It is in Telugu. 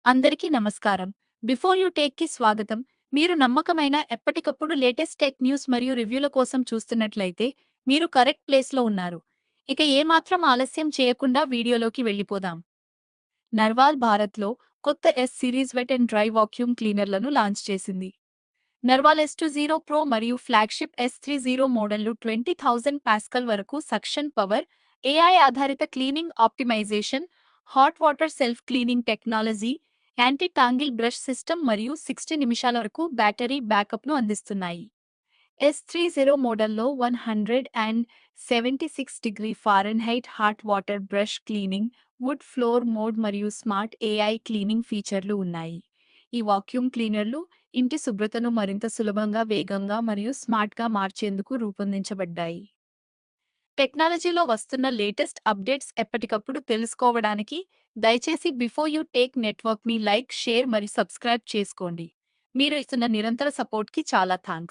అందరికీ నమస్కారం. బిఫోర్ యూ టేక్‌కి స్వాగతం. మీరు నమ్మకమైన ఎప్పటికప్పుడు లేటెస్ట్ టెక్ న్యూస్ మరియు రివ్యూల కోసం చూస్తున్నట్లయితే మీరు కరెక్ట్ ప్లేస్‌లో ఉన్నారు. ఇక ఏమాత్రం ఆలస్యం చేయకుండా వీడియోలోకి వెళ్ళిపోదాం. నర్వాల్ భారత్‌లో కొత్త S series wet and dry vacuum క్లీనర్లను లాంచ్ చేసింది. నర్వాల్ S20 ప్రో మరియు ఫ్లాగ్‌షిప్ S30 మోడళ్లు 20,000 పాస్కల్ వరకు సక్షన్ పవర్, ఏఐ ఆధారిత cleaning optimisation, hot water self cleaning technology, anti tangle brush system మరియు 60 నిమిషాల వరకు బ్యాటరీ బ్యాకప్ను అందిస్తున్నాయి. S30 మోడల్లో 176 ° F hot water brush cleaning, wood floor mode మరియు స్మార్ట్ ఏఐ క్లీనింగ్ ఫీచర్లు ఉన్నాయి. ఈ వాక్యూమ్ క్లీనర్లు ఇంటి శుభ్రతను మరింత సులభంగా, వేగంగా మరియు స్మార్ట్‌గా మార్చేందుకు రూపొందించబడ్డాయి. టెక్నాలజీలో వస్తున్న లేటెస్ట్ అప్డేట్స్ ఎప్పటికప్పుడు తెలుసుకోవడానికి దయచేసి బిఫోర్ యూ టేక్ నెట్వర్క్‌ని లైక్, షేర్ మరియు సబ్స్క్రైబ్ చేసుకోండి. మీరు ఇస్తున్న నిరంతర సపోర్ట్‌కి చాలా థాంక్స్.